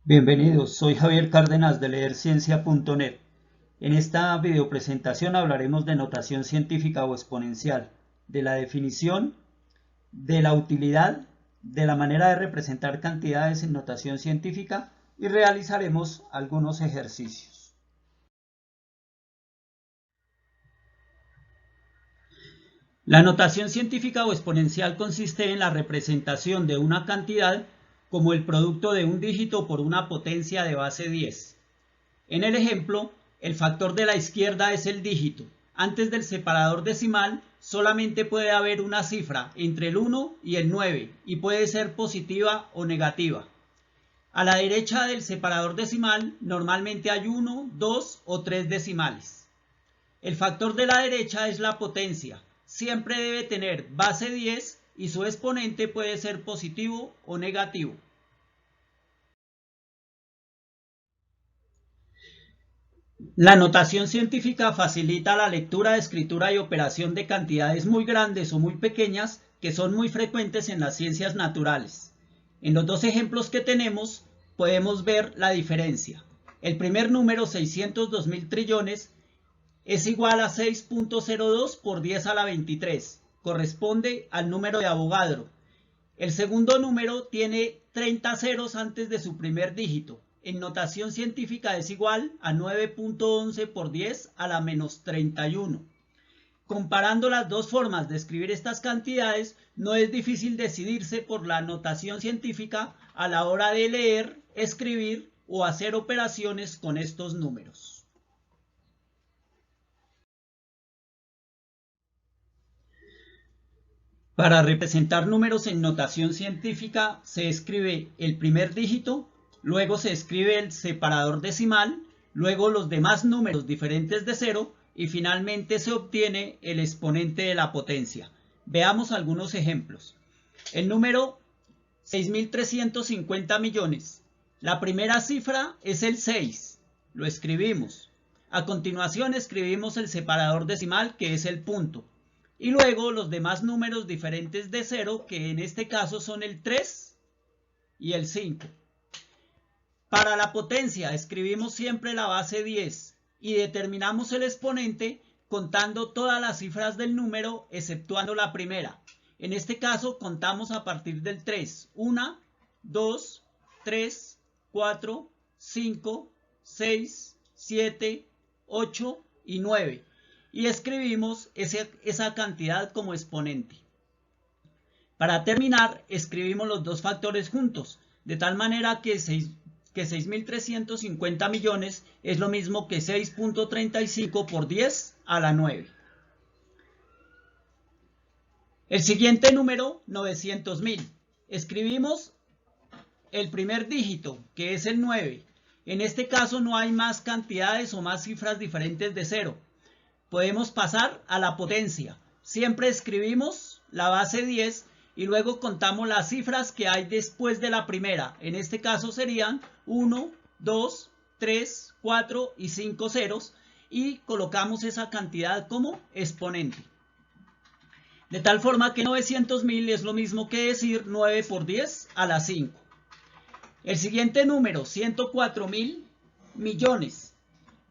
Bienvenidos, soy Javier Cárdenas de leerciencia.net. En esta videopresentación hablaremos de notación científica o exponencial, de la definición, de la utilidad, de la manera de representar cantidades en notación científica y realizaremos algunos ejercicios. La notación científica o exponencial consiste en la representación de una cantidad como el producto de un dígito por una potencia de base 10. En el ejemplo, el factor de la izquierda es el dígito. Antes del separador decimal solamente puede haber una cifra entre el 1 y el 9 y puede ser positiva o negativa. A la derecha del separador decimal normalmente hay 1, 2 o 3 decimales. El factor de la derecha es la potencia. Siempre debe tener base 10 y su exponente puede ser positivo o negativo. La notación científica facilita la lectura, escritura y operación de cantidades muy grandes o muy pequeñas que son muy frecuentes en las ciencias naturales. En los dos ejemplos que tenemos podemos ver la diferencia. El primer número, 602.000 trillones, es igual a 6.02 por 10 a la 23. Corresponde al número de Avogadro. El segundo número tiene 30 ceros antes de su primer dígito. En notación científica es igual a 9.11 por 10 a la menos 31. Comparando las dos formas de escribir estas cantidades, no es difícil decidirse por la notación científica a la hora de leer, escribir o hacer operaciones con estos números. Para representar números en notación científica se escribe el primer dígito, luego se escribe el separador decimal, luego los demás números diferentes de cero y finalmente se obtiene el exponente de la potencia. Veamos algunos ejemplos. El número 6.350 millones. La primera cifra es el 6. Lo escribimos. A continuación escribimos el separador decimal, que es el punto. Y luego los demás números diferentes de 0, que en este caso son el 3 y el 5. Para la potencia escribimos siempre la base 10 y determinamos el exponente contando todas las cifras del número exceptuando la primera. En este caso contamos a partir del 3. 1, 2, 3, 4, 5, 6, 7, 8 y 9. Y escribimos esa cantidad como exponente. Para terminar, escribimos los dos factores juntos, de tal manera que 6.350 millones es lo mismo que 6.35 por 10 a la 9. El siguiente número, 900.000. Escribimos el primer dígito, que es el 9. En este caso no hay más cantidades o más cifras diferentes de 0. Podemos pasar a la potencia. Siempre escribimos la base 10 y luego contamos las cifras que hay después de la primera. En este caso serían 1, 2, 3, 4 y 5 ceros y colocamos esa cantidad como exponente. De tal forma que 900.000 es lo mismo que decir 9 por 10 a la 5. El siguiente número, 104.000 millones.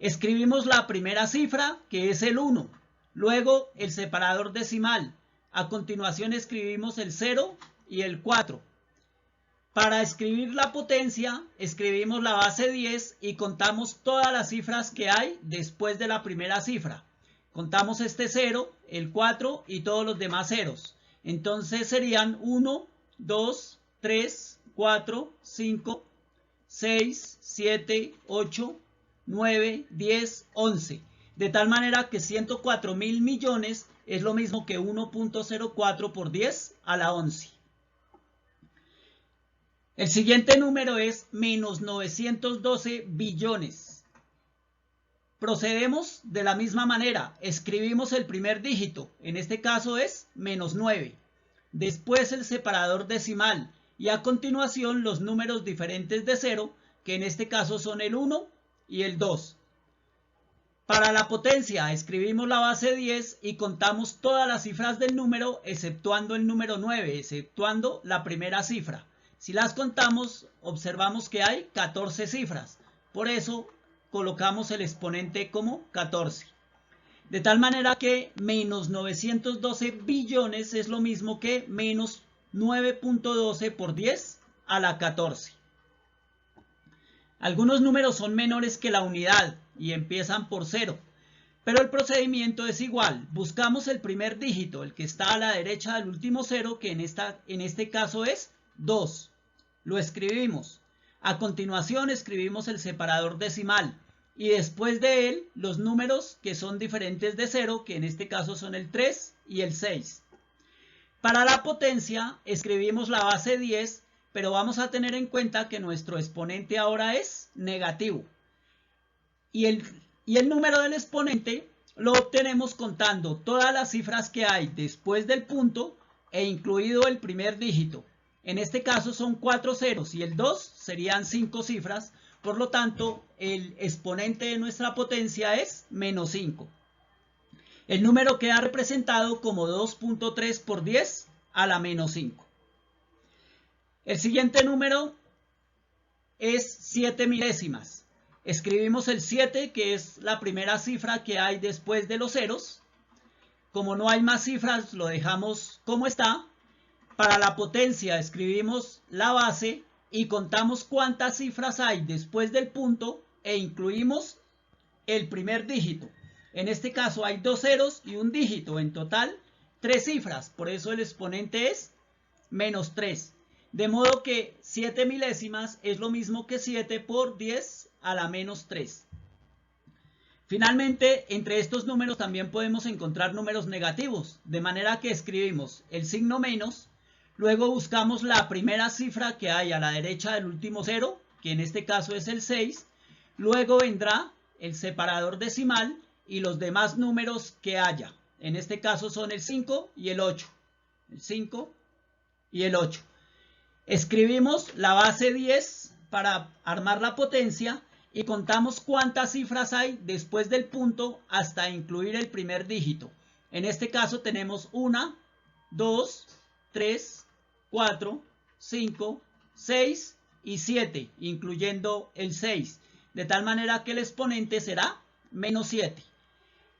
Escribimos la primera cifra, que es el 1, luego el separador decimal. A continuación escribimos el 0 y el 4. Para escribir la potencia, escribimos la base 10 y contamos todas las cifras que hay después de la primera cifra. Contamos este 0, el 4 y todos los demás ceros. Entonces serían 1, 2, 3, 4, 5, 6, 7, 8, 9, 10, 11. De tal manera que 104.000 millones es lo mismo que 1.04 por 10 a la 11. El siguiente número es menos 912 billones. Procedemos de la misma manera. Escribimos el primer dígito. En este caso es menos 9. Después el separador decimal. Y a continuación los números diferentes de 0, que en este caso son el 1 y el 2. Para la potencia escribimos la base 10 y contamos todas las cifras del número exceptuando el número 9, exceptuando la primera cifra. Si las contamos, observamos que hay 14 cifras. Por eso colocamos el exponente como 14. De tal manera que menos 912 billones es lo mismo que menos 9.12 por 10 a la 14. Algunos números son menores que la unidad y empiezan por 0. Pero el procedimiento es igual. Buscamos el primer dígito, el que está a la derecha del último 0, que en este caso es 2. Lo escribimos. A continuación escribimos el separador decimal. Y después de él, los números que son diferentes de 0, que en este caso son el 3 y el 6. Para la potencia, escribimos la base 10, pero vamos a tener en cuenta que nuestro exponente ahora es negativo. Y el número del exponente lo obtenemos contando todas las cifras que hay después del punto e incluido el primer dígito. En este caso son 4 ceros y el 2 serían 5 cifras. Por lo tanto, el exponente de nuestra potencia es menos 5. El número queda representado como 2.3 por 10 a la menos 5. El siguiente número es 7 milésimas. Escribimos el 7, que es la primera cifra que hay después de los ceros. Como no hay más cifras, lo dejamos como está. Para la potencia escribimos la base y contamos cuántas cifras hay después del punto e incluimos el primer dígito. En este caso hay 2 ceros y un dígito, en total 3 cifras, por eso el exponente es menos 3. De modo que 7 milésimas es lo mismo que 7 por 10 a la menos 3. Finalmente, entre estos números también podemos encontrar números negativos, de manera que escribimos el signo menos. Luego buscamos la primera cifra que hay a la derecha del último 0, que en este caso es el 6. Luego vendrá el separador decimal y los demás números que haya. En este caso son el 5 y el 8. El 5 y el 8. Escribimos la base 10 para armar la potencia y contamos cuántas cifras hay después del punto hasta incluir el primer dígito. En este caso tenemos 1, 2, 3, 4, 5, 6 y 7, incluyendo el 6, de tal manera que el exponente será menos 7.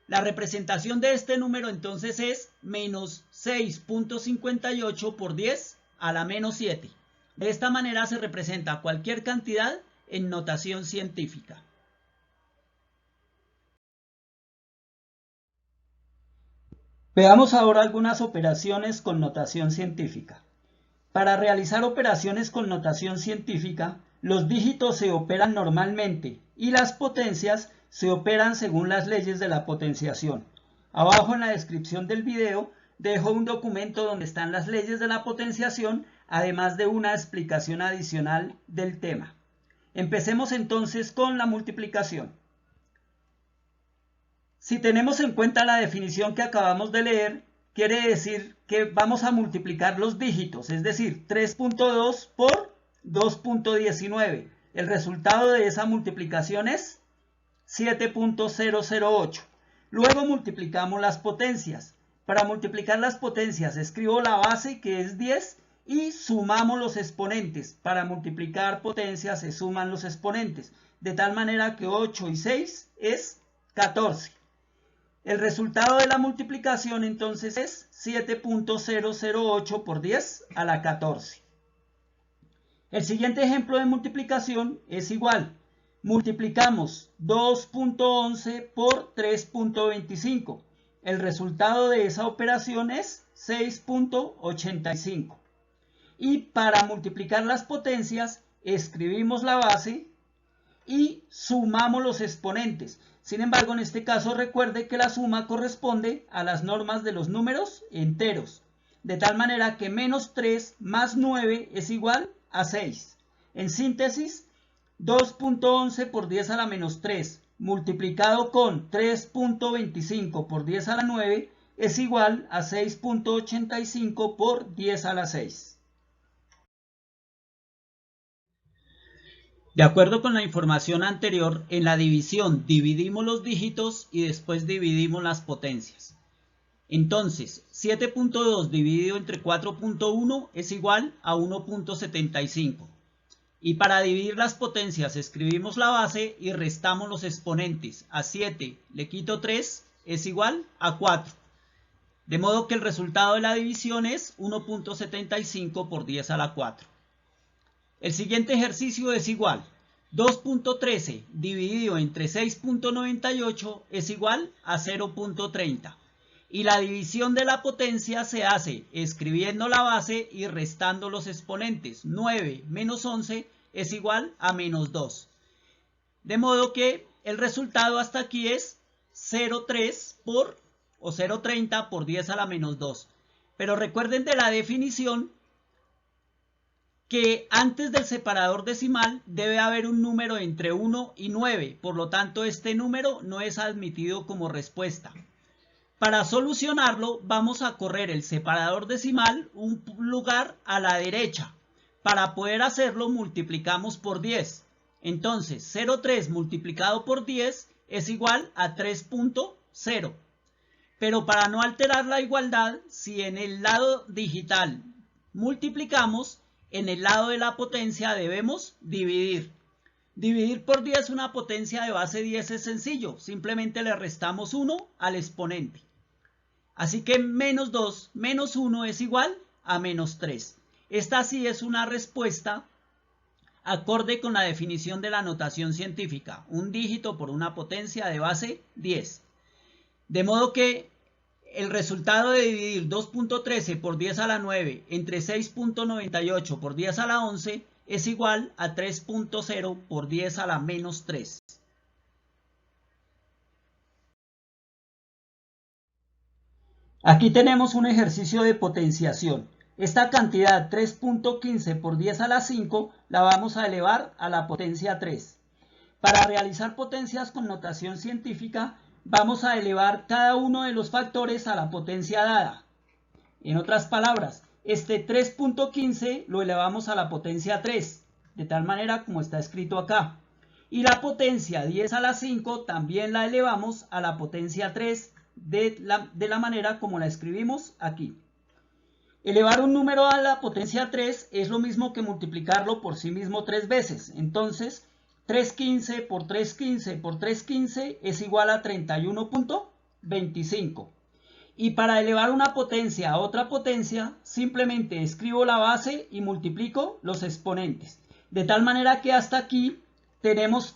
La representación de este número entonces es menos 6.58 por 10 a la menos 7. De esta manera se representa cualquier cantidad en notación científica. Veamos ahora algunas operaciones con notación científica. Para realizar operaciones con notación científica, los dígitos se operan normalmente y las potencias se operan según las leyes de la potenciación. Abajo en la descripción del video dejo un documento donde están las leyes de la potenciación, además de una explicación adicional del tema. Empecemos entonces con la multiplicación. Si tenemos en cuenta la definición que acabamos de leer, quiere decir que vamos a multiplicar los dígitos, es decir, 3.2 por 2.19. El resultado de esa multiplicación es 7.008. Luego multiplicamos las potencias. Para multiplicar las potencias escribo la base, que es 10, y sumamos los exponentes. Para multiplicar potencias se suman los exponentes, de tal manera que 8 y 6 es 14. El resultado de la multiplicación entonces es 7.008 por 10 a la 14. El siguiente ejemplo de multiplicación es igual. Multiplicamos 2.11 por 3.25. El resultado de esa operación es 6.85. Y para multiplicar las potencias escribimos la base y sumamos los exponentes. Sin embargo, en este caso recuerde que la suma corresponde a las normas de los números enteros, de tal manera que menos 3 más 9 es igual a 6. En síntesis, 2.11 por 10 a la menos 3 multiplicado con 3.25 por 10 a la 9 es igual a 6.85 por 10 a la 6. De acuerdo con la información anterior, en la división dividimos los dígitos y después dividimos las potencias. Entonces, 7.2 dividido entre 4.1 es igual a 1.75. Y para dividir las potencias escribimos la base y restamos los exponentes. A 7 le quito 3 es igual a 4. De modo que el resultado de la división es 1.75 por 10 a la 4. El siguiente ejercicio es igual. 2.13 dividido entre 6.98 es igual a 0.30. Y la división de la potencia se hace escribiendo la base y restando los exponentes. 9 menos 11 es igual a menos 2. De modo que el resultado hasta aquí es 0,3 o 0,30 por 10 a la menos 2. Pero recuerden de la definición que antes del separador decimal debe haber un número entre 1 y 9. Por lo tanto, este número no es admitido como respuesta. Para solucionarlo, vamos a correr el separador decimal un lugar a la derecha. Para poder hacerlo, multiplicamos por 10. Entonces, 0,3 multiplicado por 10 es igual a 3.0. Pero para no alterar la igualdad, si en el lado digital multiplicamos, en el lado de la potencia debemos dividir. Dividir por 10 una potencia de base 10 es sencillo. Simplemente le restamos 1 al exponente. Así que menos 2 menos 1 es igual a menos 3. Esta sí es una respuesta acorde con la definición de la notación científica. Un dígito por una potencia de base 10. De modo que el resultado de dividir 2.13 por 10 a la 9 entre 6.98 por 10 a la 11 es igual a 3.0 por 10 a la menos 3. Aquí tenemos un ejercicio de potenciación. Esta cantidad 3.15 por 10 a la 5 la vamos a elevar a la potencia 3. Para realizar potencias con notación científica, vamos a elevar cada uno de los factores a la potencia dada. En otras palabras, este 3.15 lo elevamos a la potencia 3, de tal manera como está escrito acá. Y la potencia 10 a la 5 también la elevamos a la potencia 3, de la manera como la escribimos aquí. Elevar un número a la potencia 3 es lo mismo que multiplicarlo por sí mismo 3 veces. Entonces, 315 por 315 por 315 es igual a 31.25. Y para elevar una potencia a otra potencia, simplemente escribo la base y multiplico los exponentes. De tal manera que hasta aquí tenemos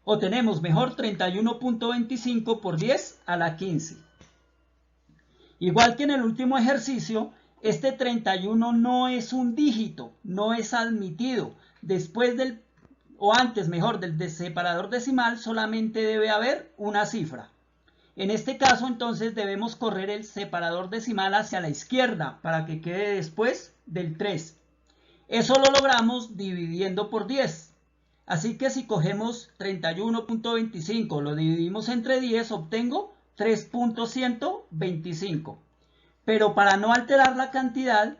31.25 por 10 a la 15. Igual que en el último ejercicio, este 31 no es un dígito, no es admitido. Después del separador decimal solamente debe haber una cifra. En este caso, entonces, debemos correr el separador decimal hacia la izquierda para que quede después del 3. Eso lo logramos dividiendo por 10. Así que si cogemos 31.25, lo dividimos entre 10, obtengo 3.125. Pero para no alterar la cantidad,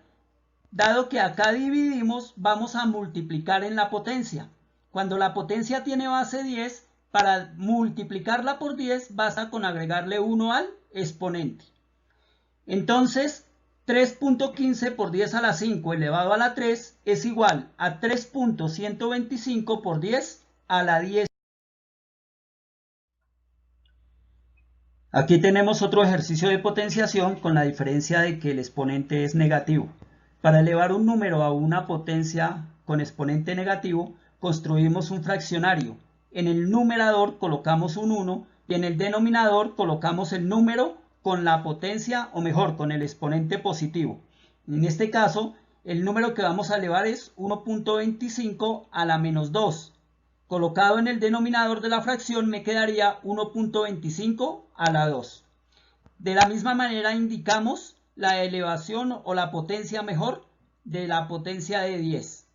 dado que acá dividimos, vamos a multiplicar en la potencia. Cuando la potencia tiene base 10, para multiplicarla por 10 basta con agregarle 1 al exponente. Entonces, 3.15 por 10 a la 5 elevado a la 3 es igual a 3.125 por 10 a la 10. Aquí tenemos otro ejercicio de potenciación con la diferencia de que el exponente es negativo. Para elevar un número a una potencia con exponente negativo, construimos un fraccionario. En el numerador colocamos un 1 y en el denominador colocamos el número con la potencia, o mejor, con el exponente positivo. En este caso, el número que vamos a elevar es 1.25 a la menos 2. Colocado en el denominador de la fracción me quedaría 1.25 a la 2. De la misma manera indicamos la elevación o la potencia mejor de la potencia de 10.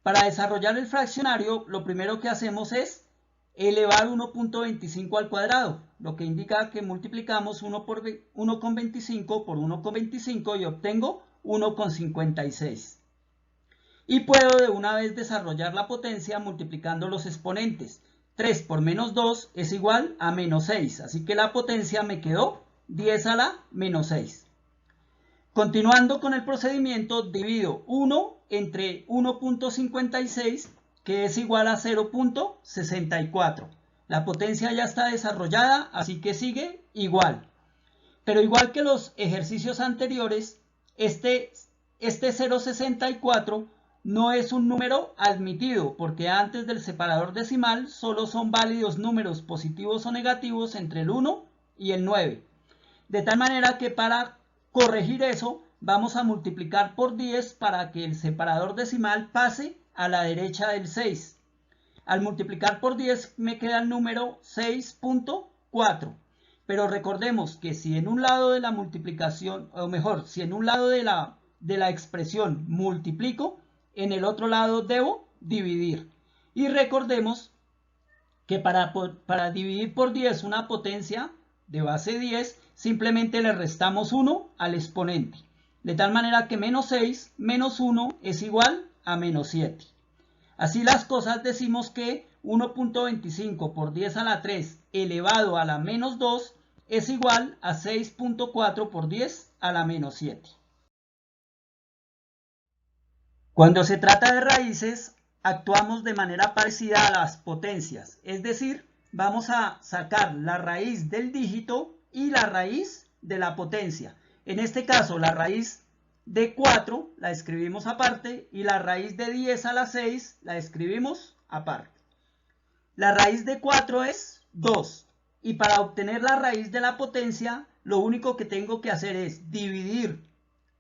Para desarrollar el fraccionario, lo primero que hacemos es elevar 1.25 al cuadrado, lo que indica que multiplicamos 1,25 por 1,25 y obtengo 1,56. Y puedo de una vez desarrollar la potencia multiplicando los exponentes. 3 por menos 2 es igual a menos 6. Así que la potencia me quedó 10 a la menos 6. Continuando con el procedimiento, divido 1 entre 1.56, que es igual a 0.64. La potencia ya está desarrollada, así que sigue igual. Pero igual que los ejercicios anteriores, este 0.64 no es un número admitido, porque antes del separador decimal solo son válidos números positivos o negativos entre el 1 y el 9. De tal manera que para corregir eso, vamos a multiplicar por 10 para que el separador decimal pase a la derecha del 6. Al multiplicar por 10 me queda el número 6.4. Pero recordemos que si en un lado de la multiplicación, o mejor, si en un lado de la expresión multiplico, en el otro lado debo dividir. Y recordemos que para dividir por 10 una potencia de base 10, simplemente le restamos 1 al exponente. De tal manera que menos 6 menos 1 es igual a menos 7. Así las cosas, decimos que 1.25 por 10 a la 3 elevado a la menos 2 es igual a 6.4 por 10 a la menos 7. Cuando se trata de raíces, actuamos de manera parecida a las potencias, es decir, vamos a sacar la raíz del dígito y la raíz de la potencia. En este caso, la raíz de 4 la escribimos aparte y la raíz de 10 a la 6 la escribimos aparte. La raíz de 4 es 2 y para obtener la raíz de la potencia, lo único que tengo que hacer es dividir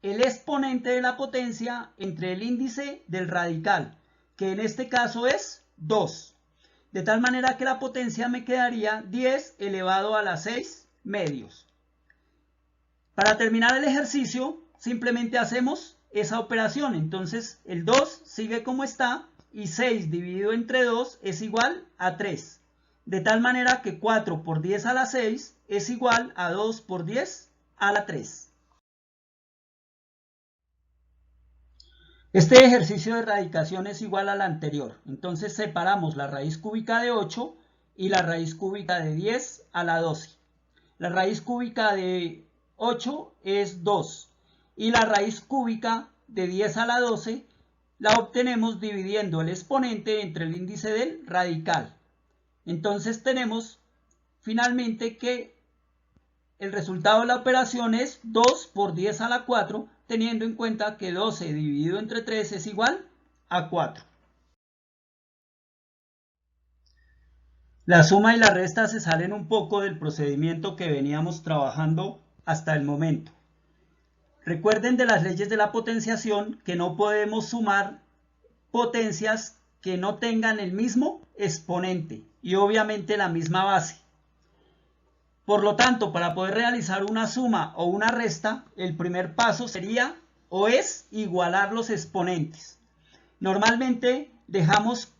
el exponente de la potencia entre el índice del radical, que en este caso es 2. De tal manera que la potencia me quedaría 10 elevado a la 6 medios. Para terminar el ejercicio, simplemente hacemos esa operación. Entonces el 2 sigue como está y 6 dividido entre 2 es igual a 3. De tal manera que 4 por 10 a la 6 es igual a 2 por 10 a la 3. Este ejercicio de radicación es igual al anterior. Entonces separamos la raíz cúbica de 8 y la raíz cúbica de 10 a la 12. La raíz cúbica de 8 es 2 y la raíz cúbica de 10 a la 12 la obtenemos dividiendo el exponente entre el índice del radical. Entonces tenemos finalmente que el resultado de la operación es 2 por 10 a la 4, teniendo en cuenta que 12 dividido entre 3 es igual a 4. La suma y la resta se salen un poco del procedimiento que veníamos trabajando hasta el momento. Recuerden de las leyes de la potenciación que no podemos sumar potencias que no tengan el mismo exponente y obviamente la misma base. Por lo tanto, para poder realizar una suma o una resta, el primer paso sería o es igualar los exponentes. Normalmente dejamos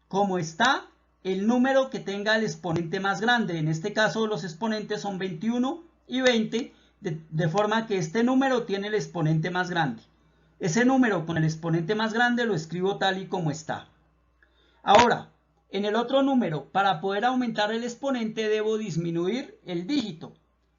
como está el número que tenga el exponente más grande. En este caso los exponentes son 21 y 20, de forma que este número tiene el exponente más grande. Ese número con el exponente más grande lo escribo tal y como está. Ahora, en el otro número, para poder aumentar el exponente debo disminuir el dígito.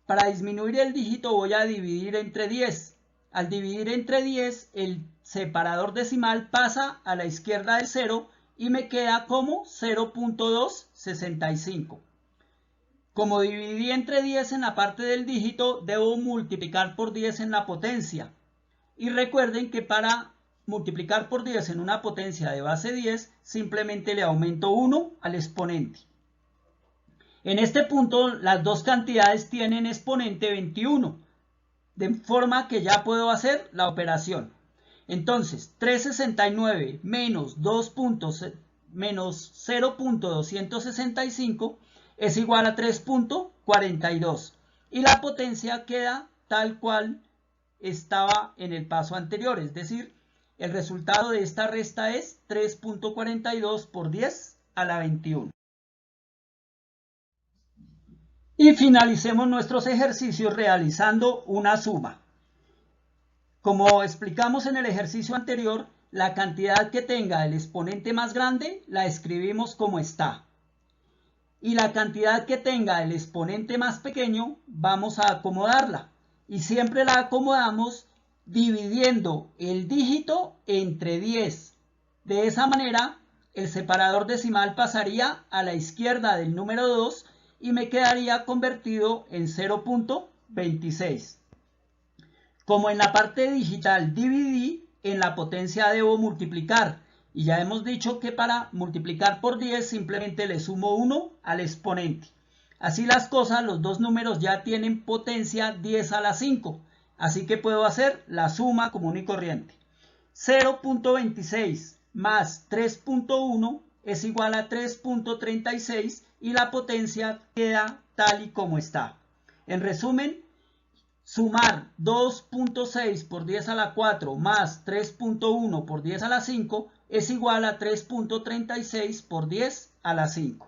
Para disminuir el dígito voy a dividir entre 10. Al dividir entre 10, el separador decimal pasa a la izquierda del 0 y me queda como 0.265. Como dividí entre 10 en la parte del dígito, debo multiplicar por 10 en la potencia. Y recuerden que para multiplicar por 10 en una potencia de base 10, simplemente le aumento 1 al exponente. En este punto, las dos cantidades tienen exponente 21, de forma que ya puedo hacer la operación. Entonces, 369 menos 0.265 es igual a 3.42 y la potencia queda tal cual estaba en el paso anterior, es decir, el resultado de esta resta es 3.42 por 10 a la 21. Y finalicemos nuestros ejercicios realizando una suma. Como explicamos en el ejercicio anterior, la cantidad que tenga el exponente más grande la escribimos como está. y la cantidad que tenga el exponente más pequeño vamos a acomodarla y siempre la acomodamos dividiendo el dígito entre 10. De esa manera el separador decimal pasaría a la izquierda del número 2 y me quedaría convertido en 0.26. Como en la parte digital dividí, en la potencia debo multiplicar. Y ya hemos dicho que para multiplicar por 10 simplemente le sumo 1 al exponente. Así las cosas, los dos números ya tienen potencia 10 a la 5. Así que puedo hacer la suma común y corriente. 0.26 más 3.1 es igual a 3.36 y la potencia queda tal y como está. En resumen, sumar 2.6 por 10 a la 4 más 3.1 por 10 a la 5 es igual a 3.36 por 10 a la 5.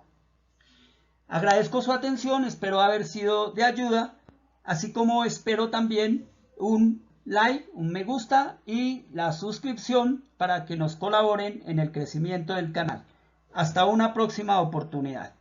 Agradezco su atención, espero haber sido de ayuda, así como espero también un like, un me gusta y la suscripción para que nos colaboren en el crecimiento del canal. Hasta una próxima oportunidad.